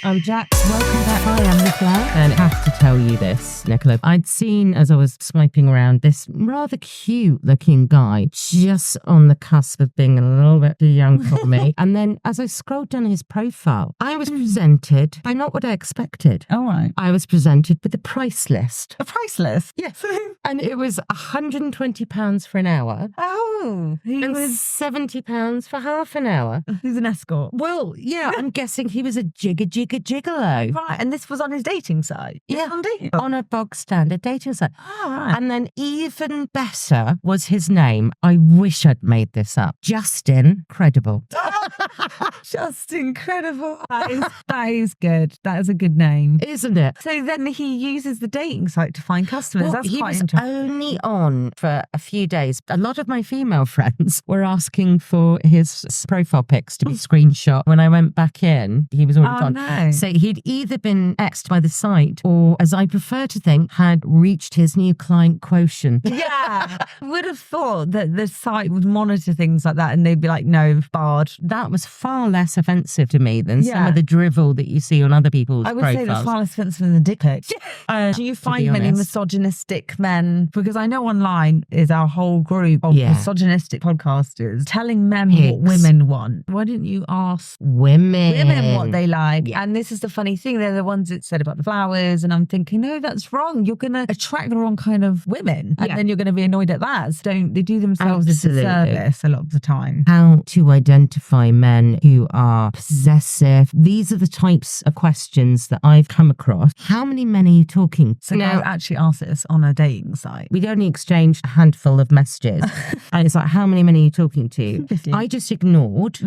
I'm Jax. Welcome back. Hi, I'm Nicola. And I have to tell you this, Nicola. I'd seen, as I was swiping around, this rather cute-looking guy just on the cusp of being a little bit too young for me. And then as I scrolled down his profile, I was presented by not what I expected. All right. I was presented with a price list. A price list? Yes. And it was £120 for an hour. Oh, he And was... £70 for half an hour. He's an escort. Well, yeah, I'm guessing he was a gigolo. Right, and this was on his dating site? Yeah, on dating. on a bog standard dating site. Oh, right. And then even better was his name. I wish I'd made this up. Justin Credible. Just incredible. That is good. That is a good name. Isn't it? So then he uses the dating site to find customers. Well, That's he quite was interesting. only on for a few days. A lot of my female friends were asking for his profile pics to be screenshot. When I went back in, he was already gone. No. So he'd either been X'd by the site or, as I prefer to think, had reached his new client quotient. Yeah. Would have thought that the site would monitor things like that and they'd be like, no, barred. That was far less offensive to me than some Yeah. of the drivel that you see on other people's I would profiles. say that's far less offensive than the dick pics. Do you find many honest. misogynistic men? Because I know online is our whole group of misogynistic podcasters telling men what women want. Why didn't you ask women what they like? Yeah. And this is the funny thing. They're the ones that said about the flowers. And I'm thinking, no, that's wrong. You're going to attract the wrong kind of women. And then you're going to be annoyed at that. So they do themselves a disservice a lot of the time. How to identify men who are possessive. These are the types of questions that I've come across. How many men are you talking to? So now actually ask this on a dating site. We'd only exchanged a handful of messages. And it's like, how many men are you talking to? 50. I just ignored.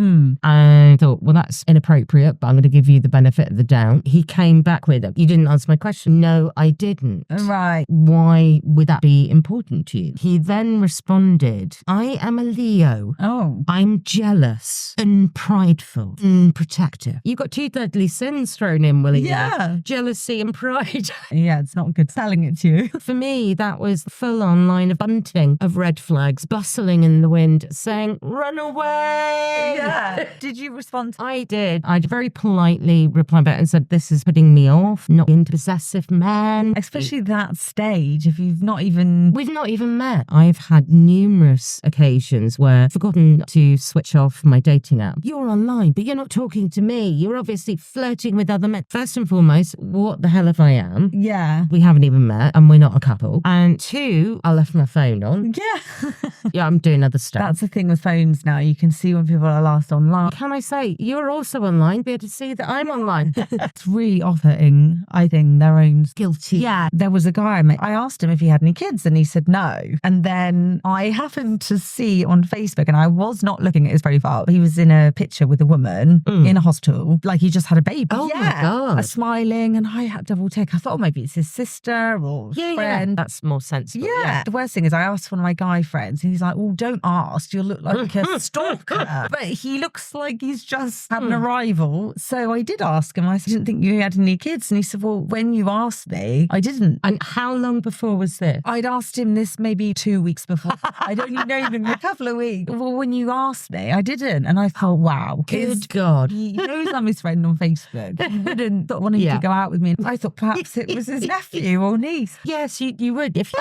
I thought, well, that's inappropriate, but I'm going to give you the benefit of the doubt. He came back with it. You didn't answer my question. No, I didn't. Right. Why would that be important to you? He then responded, I am a Leo. Oh. I'm jealous and prideful and protective. You got two deadly sins thrown in, Willie. Yeah. Jealousy and pride. Yeah, it's not good selling it to you. For me, that was the full-on line of bunting of red flags, bustling in the wind, saying, run away. Yeah. Did you respond? I did. I very politely replied back and said, this is putting me off, not into possessive men. Especially that stage, if you've not even... We've not even met. I've had numerous occasions where I've forgotten to switch off my dating app. You're online, but you're not talking to me. You're obviously flirting with other men. First and foremost, what the hell if I am? Yeah. We haven't even met and we're not a couple. And two, I left my phone on. Yeah. Yeah, I'm doing other stuff. That's the thing with phones now. You can see when people are last online. Can I say, you're also online, be able to see that I'm online. It's really off-putting, I think, their own... Guilty. Yeah. There was a guy I met. I asked him if he had any kids and he said no. And then I happened to see on Facebook, and I was not looking at his profile, he was in a picture with a woman in a hospital, like he just had a baby. Oh my God. Smiling, and I had to double check. I thought, oh, maybe it's his sister or friend. That's more sensible. Yeah. The worst thing is I asked one of my guy friends and he's like, well, don't ask. You'll look like a stalker. But he looks like he's just had an arrival. So I did ask him. I said, I didn't think you had any kids. And he said, well, when you asked me, I didn't. And how long before was this? I'd asked him this maybe 2 weeks before. I'd only known him a couple of weeks. Well, when you asked me, I didn't. And I thought, wow. Good God. He knows I'm his friend on Facebook. He wouldn't want him to go out with me. I thought perhaps it was his nephew or niece. Yes, you would. If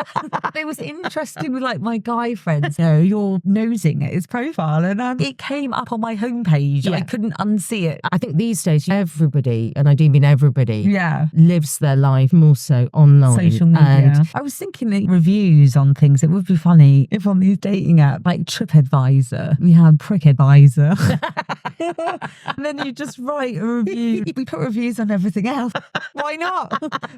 It was interesting with like my guy friends. You know, you're nosing at his profile and it came up on my homepage. Yeah. I couldn't unsee it. I think these days, everybody, and I do mean everybody, Yeah. lives their life more so online. Social media. And I was thinking that reviews on things, it would be funny if on these dating apps, like TripAdvisor, we had PrickAdvisor. And then you just write a review. We put reviews on everything else. Why not?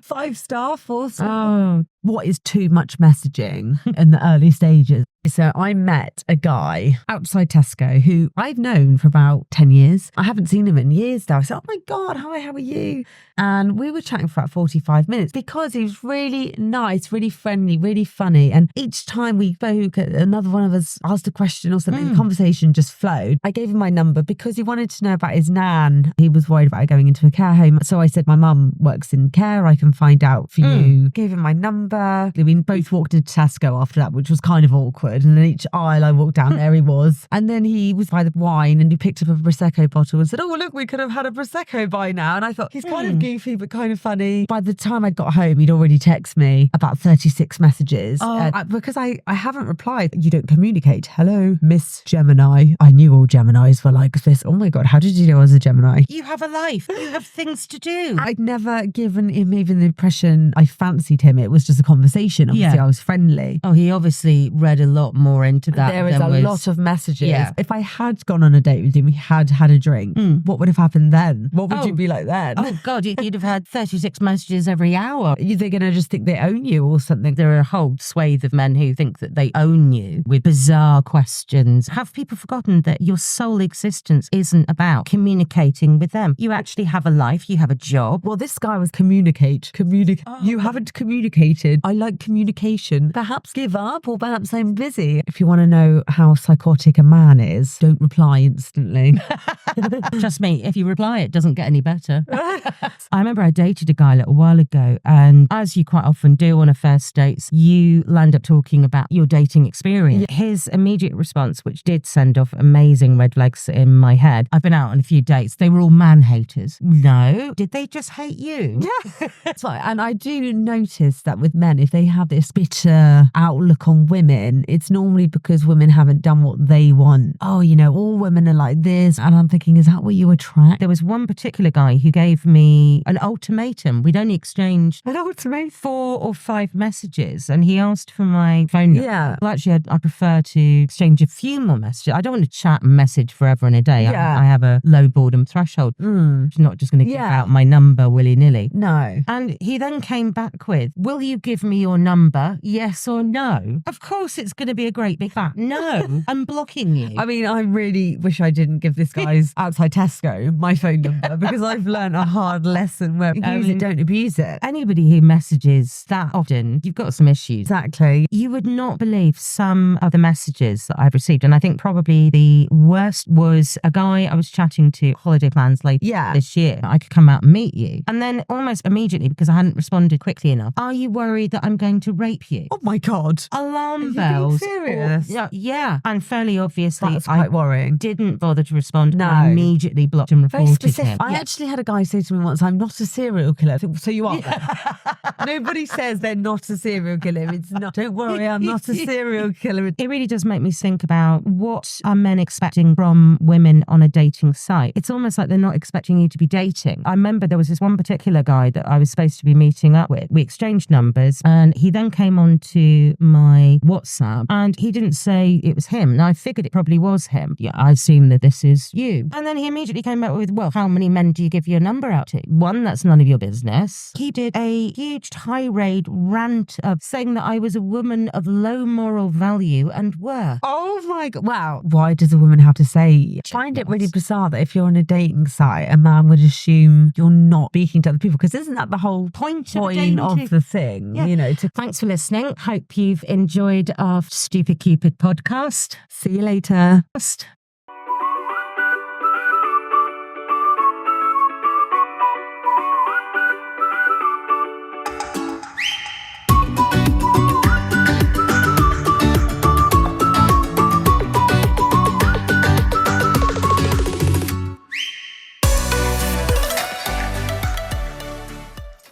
5-star, 4-star. oh, What is too much messaging in the early stages? So I met a guy outside Tesco who I've known for about 10 years. I haven't seen him in years now. I said, oh my God, hi, how are you? And we were chatting for about 45 minutes because he was really nice, really friendly, really funny. And each time we spoke, another one of us asked a question or something, the conversation just flowed. I gave him my number because he wanted to know about his nan. He was worried about going into a care home. So I said, my mum works in care. I can find out for you. Gave him my number. remember we both walked into Tesco after that, which was kind of awkward. And in each aisle I walked down, there he was. And then he was by the wine and he picked up a Prosecco bottle and said, oh, look, we could have had a Prosecco by now. And I thought, he's kind of goofy, but kind of funny. By the time I got home, he'd already texted me about 36 messages. Because I haven't replied. You don't communicate. Hello, Miss Gemini. I knew all Geminis were like this. Oh my God, how did you know I was a Gemini? You have a life. You have things to do. I'd never given him even the impression I fancied him. It was just a conversation. Obviously, I was friendly. Oh, he obviously read a lot more into that. There is a lot of messages. Yeah. If I had gone on a date with him, we had had a drink, what would have happened then? What would you be like then? Oh God, you'd have had 36 messages every hour. They're going to just think they own you or something. There are a whole swathe of men who think that they own you with bizarre questions. Have people forgotten that your sole existence isn't about communicating with them? You actually have a life, you have a job. Well, this guy was communicate. You haven't communicated. I like communication. Perhaps give up, or perhaps I'm busy. If you want to know how psychotic a man is, don't reply instantly. Trust me, if you reply, it doesn't get any better. I remember I dated a guy a little while ago, and as you quite often do on a first dates, you land up talking about your dating experience. Yeah. His immediate response, which did send off amazing red flags in my head, I've been out on a few dates, they were all man haters. No, did they just hate you? Yeah. That's right. And I do notice that with men, if they have this bitter outlook on women, it's normally because women haven't done what they want. Oh, all women are like this. And I'm thinking, is that what you attract? There was one particular guy who gave me an ultimatum. We'd only exchanged 4 or 5 messages, and he asked for my phone number. Yeah. Well, actually, I prefer to exchange a few more messages. I don't want to chat and message forever and a day. Yeah. I have a low boredom threshold. I'm not just going to give out my number willy-nilly. No. And he then came back with, will you give me your number, yes or no? Of course it's going to be a great big fat no. I'm blocking you. I mean, I really wish I didn't give this guy's outside Tesco my phone number, because I've learned a hard lesson where use it, don't abuse it. Anybody who messages that often, you've got some issues. Exactly. You would not believe some of the messages that I've received. And I think probably the worst was a guy I was chatting to, holiday plans later this year. I could come out and meet you. And then almost immediately, because I hadn't responded quickly enough, are you worried that I'm going to rape you? Oh my God. Alarm bells. Are you being serious? Yeah. And fairly obviously, that's quite worrying. Didn't bother to respond. No. I immediately blocked and Very reported specific. him. I actually had a guy say to me once, I'm not a serial killer. So you are. Nobody says they're not a serial killer. It's not. Don't worry, I'm not a serial killer. It really does make me think about, what are men expecting from women on a dating site? It's almost like they're not expecting you to be dating. I remember there was this one particular guy that I was supposed to be meeting up with. We exchanged numbers, and he then came on to my WhatsApp, and he didn't say it was him. Now I figured it probably was him. Yeah, I assume that this is you. And then he immediately came back with, well, how many men do you give your number out to? One, that's none of your business. He did a huge tirade rant of saying that I was a woman of low moral value and worth. Oh my God. Wow. Why does a woman have to say? I find it really bizarre that if you're on a dating site, a man would assume you're not speaking to other people, because isn't that the whole point of the thing? Yeah. Thanks for listening. Hope you've enjoyed our Stupid Cupid podcast. See you later.